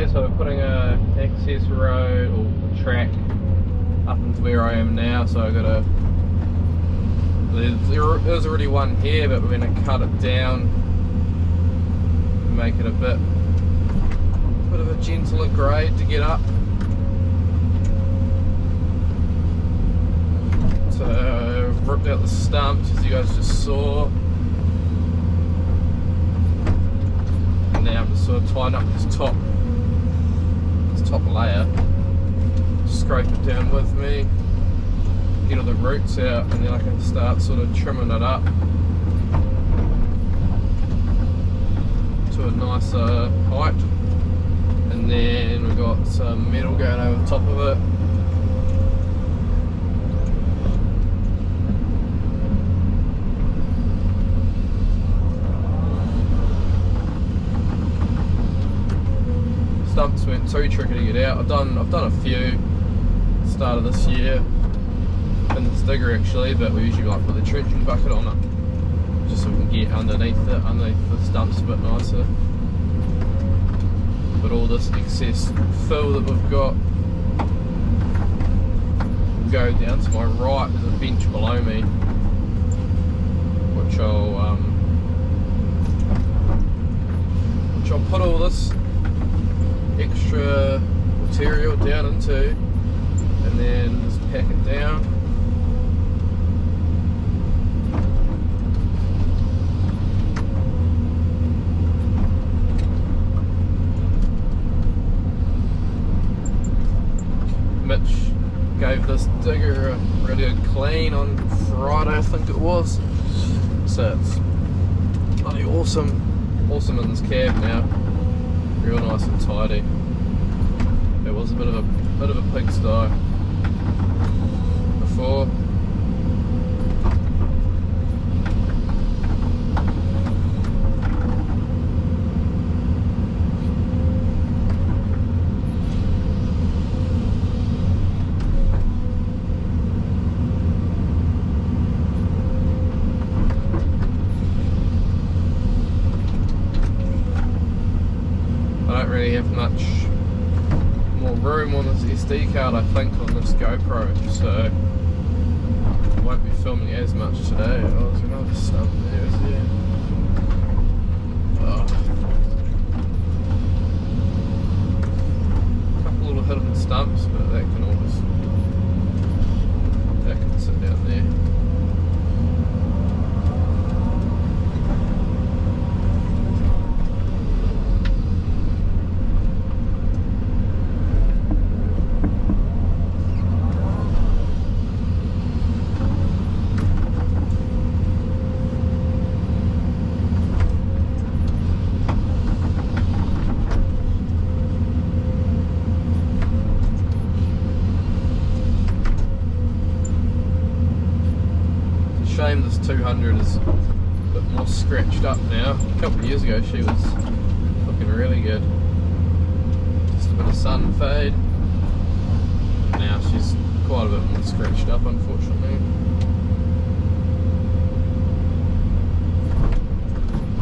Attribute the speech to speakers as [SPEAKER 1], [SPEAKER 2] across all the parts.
[SPEAKER 1] there, so we're putting a access road or track up into where I am now, so I gotta, there's already one here, but we're gonna cut it down, make it a bit of a gentler grade to get up. So ripped out the stumps as you guys just saw. And now I'm just sort of tying up this top layer. Scrape it down with me, get all the roots out, and then I can start sort of trimming it up to a nicer height. And then we've got some metal going over the top of it. Stumps weren't too tricky to get out. I've done a few start of this year in this digger actually, but we usually like put the trenching bucket on it just so we can get underneath the stumps a bit nicer. But all this excess fill that we've got will go down to my right. There's a bench below me, which I'll put all this extra material down into, and then just pack it down. Mitch gave this digger a really good clean on Friday, I think it was. So it's bloody awesome in this cab now. Real nice and tidy. It was a bit of a pigsty before. I don't really have much more room on this SD card, I think, on this GoPro, so I won't be filming as much today. Oh, there's another stump there, is there? Oh. A couple little hidden stumps, but that can sit down there. Shame this 200 is a bit more scratched up now. A couple of years ago she was looking really good. Just a bit of sun fade. Now she's quite a bit more scratched up, unfortunately.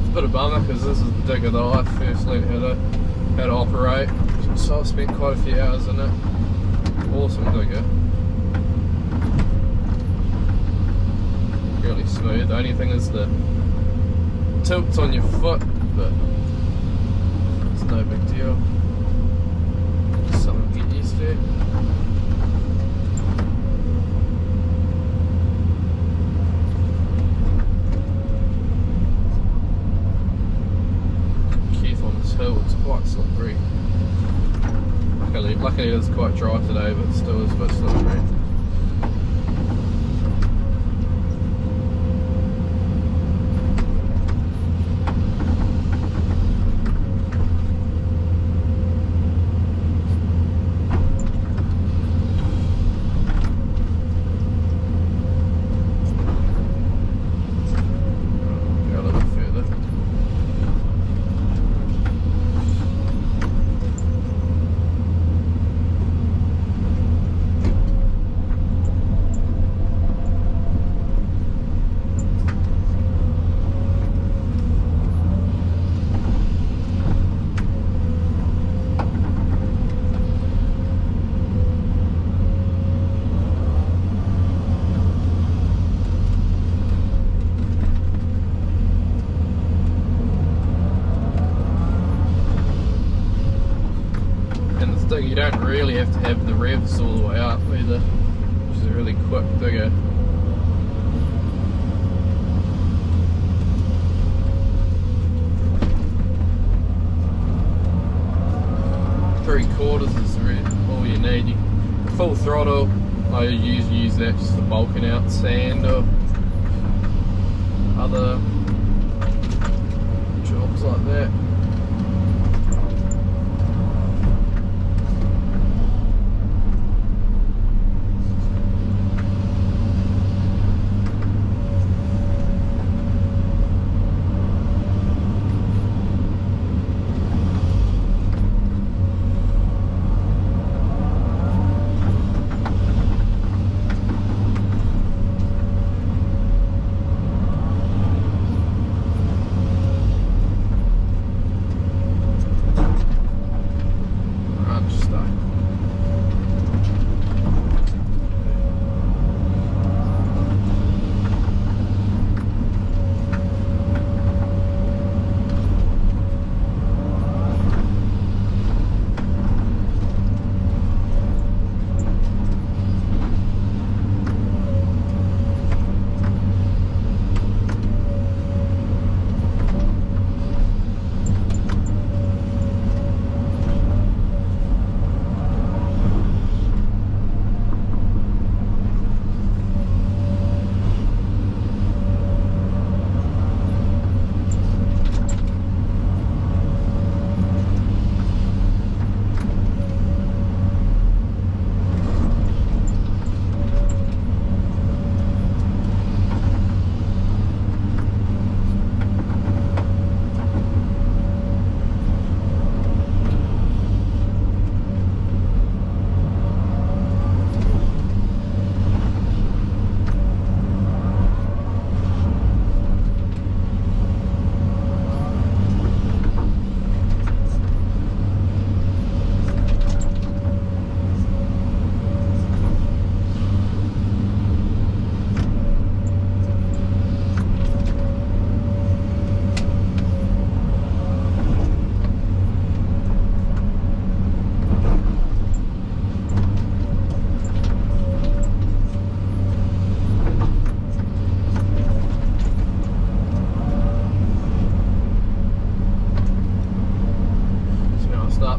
[SPEAKER 1] It's a bit of a bummer because this is the digger that I first learned how to operate. So I've spent quite a few hours in it. Awesome digger. Really smooth. The only thing is the tilts on your foot, but it's no big deal. Just something to get used to. Careful on this hill, it's quite slippery. Luckily it is quite dry today, but still is a bit slippery. really have to have the revs all the way up either, which is a really quick digger. 3/4 is really all you need. Full throttle, I usually use that just for bulking out sand or other jobs like that.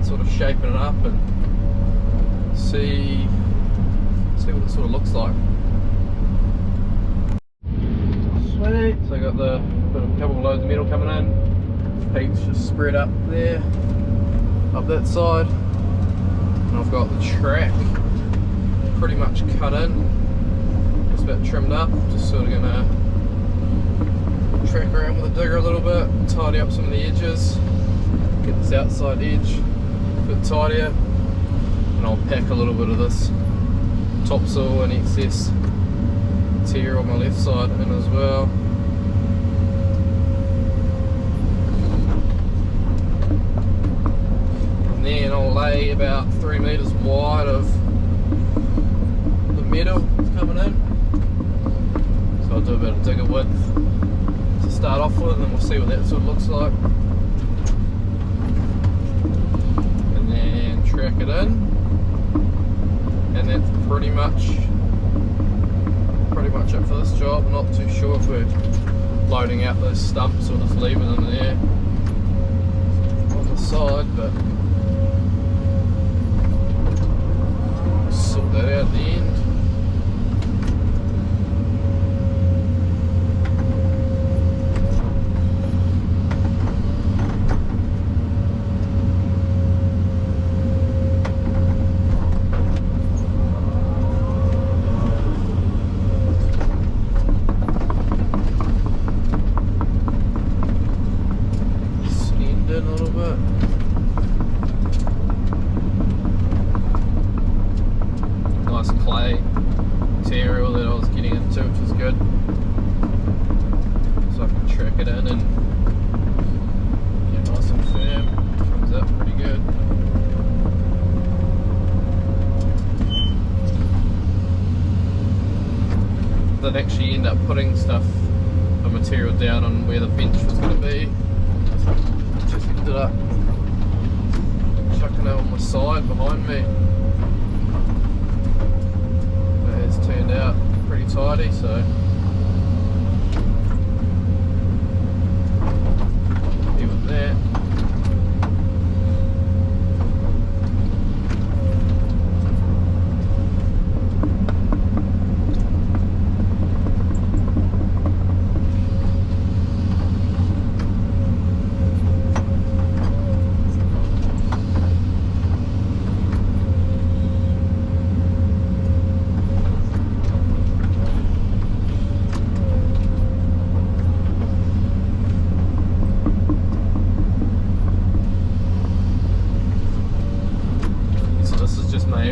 [SPEAKER 1] Sort of shaping it up and see what it sort of looks like. Sweet. So I got a couple of loads of metal coming in. Peaks just spread up there, up that side, and I've got the track pretty much cut in. It's about trimmed up. Just sort of gonna track around with the digger a little bit, tidy up some of the edges, get this outside edge a bit tidier, and I'll pack a little bit of this topsoil and excess material on my left side in as well. And then I'll lay about 3 meters wide of the metal coming in. So I'll do a bit of digger width to start off with, and then we'll see what that sort of looks like. Track it in, and that's pretty much it for this job. I'm not too sure if we're loading out those stumps or just leaving them there on the side, but we'll sort that out at the end. A little bit. Nice clay material that I was getting into, which is good. So I can track it in and get nice and firm. Comes out pretty good. Then actually end up putting the material down on where the bench was going to be. Just ended up chucking it on my side behind me. turned out pretty tidy, so happy with that.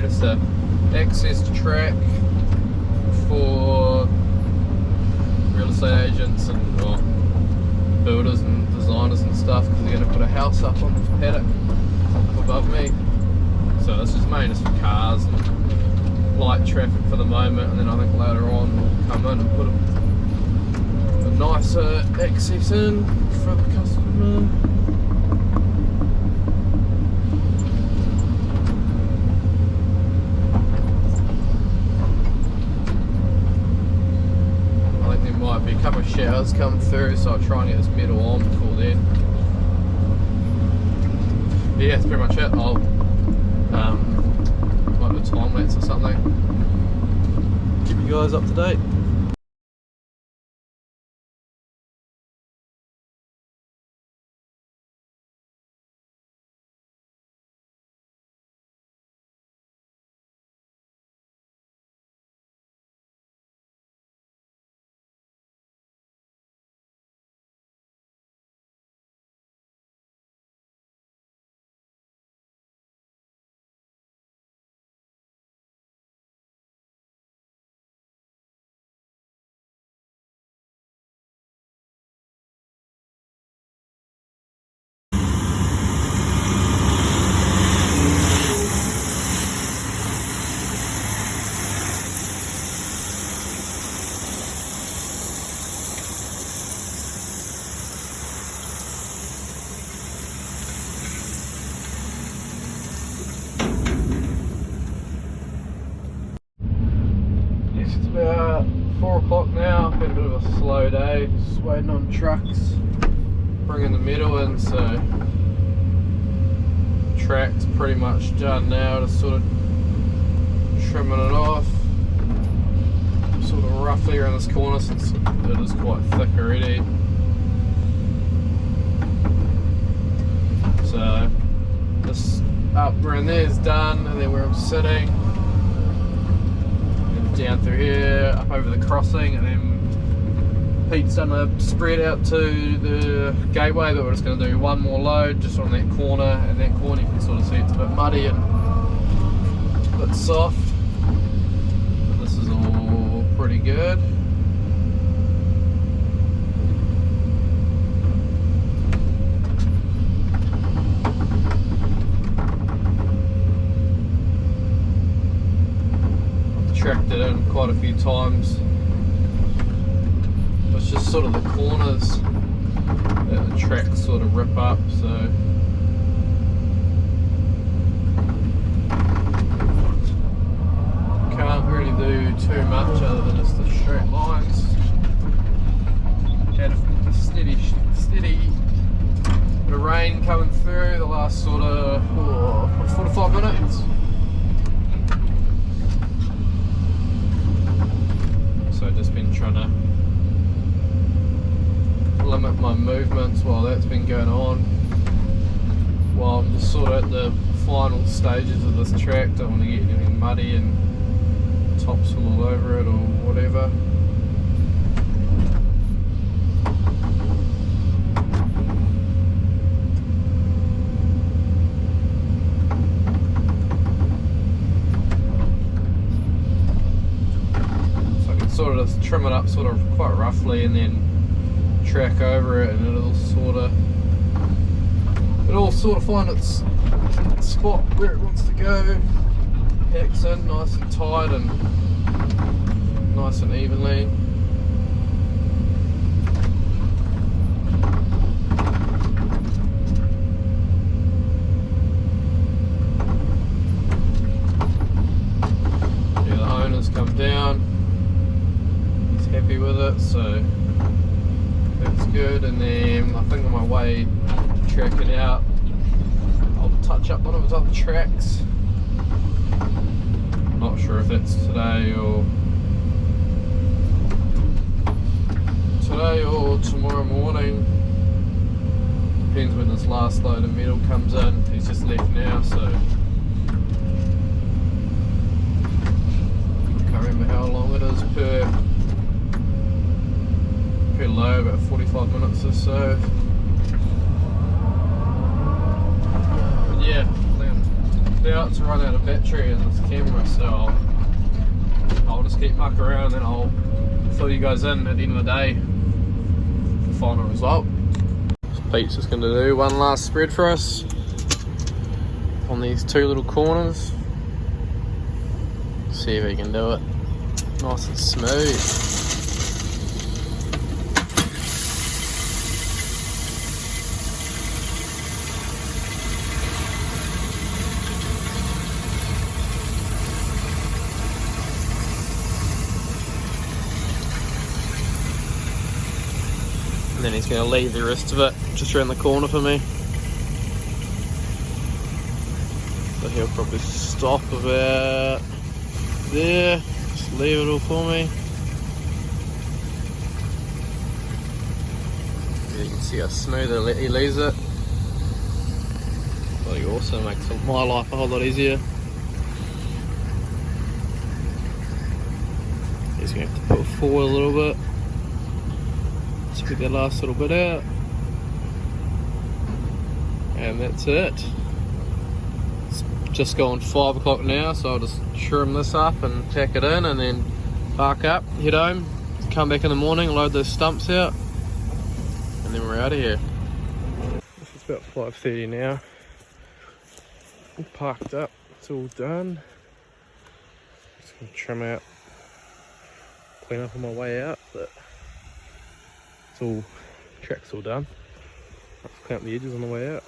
[SPEAKER 1] It's a access track for real estate agents and builders and designers and stuff, because they're going to put a house up on this paddock up above me. So this is made just for cars and light traffic for the moment, and then I think later on we'll come in and put a nicer access in for the customer. Be a couple of showers come through, so I'll try and get this metal on before then. But yeah, that's pretty much it. I'll might do a time lapse or something. Keep you guys up to date. It's about 4 o'clock now. Been a bit of a slow day, just waiting on trucks bringing the metal in, so track's pretty much done now, just sort of trimming it off sort of roughly around this corner since it is quite thick already. So this up around there is done, and then where I'm sitting, down through here, up over the crossing, and then Pete's done a spread out to the gateway, but we're just going to do one more load just on that corner, and that corner you can sort of see it's a bit muddy and a bit soft, but this is all pretty good. Tracked it in quite a few times. It's just sort of the corners that the tracks sort of rip up, so can't really do too much other than just the straight lines. Had a steady bit of rain coming through the last sort of 45 minutes. So I've just been trying to limit my movements while that's been going on, while I'm just sort of at the final stages of this track. Don't want to get anything muddy and topsoil all over it or whatever. Sort of just trim it up sort of quite roughly and then track over it, and it'll sort of find its spot where it wants to go. Packs in nice and tight and nice and evenly. Yeah, the owners come down. happy with it, so that's good. And then I think on my way to track it out, I'll touch up one of its other tracks. Not sure if that's today or tomorrow morning. Depends when this last load of metal comes in. He's just left now, so I can't remember how long it is per load, about 45 minutes or so. But yeah, I'm about to run out of battery in this camera, so I'll just keep mucking around and then I'll fill you guys in at the end of the day, the final result. Pete's just going to do one last spread for us on these two little corners. See if he can do it nice and smooth. And then he's going to leave the rest of it just around the corner for me. So he'll probably stop about there, just leave it all for me. You can see how smooth he leaves it. Bloody awesome, makes my life a whole lot easier. He's going to have to put it forward a little bit. Get that last little bit out, and that's it. It's just gone 5 o'clock now, so I'll just trim this up and tack it in and then park up, head home, come back in the morning, load those stumps out, and then we're out of here. It's about 5:30 now. All parked up, it's all done. Just gonna trim out, clean up on my way out, but track's all done. I'll clean up the edges on the way out.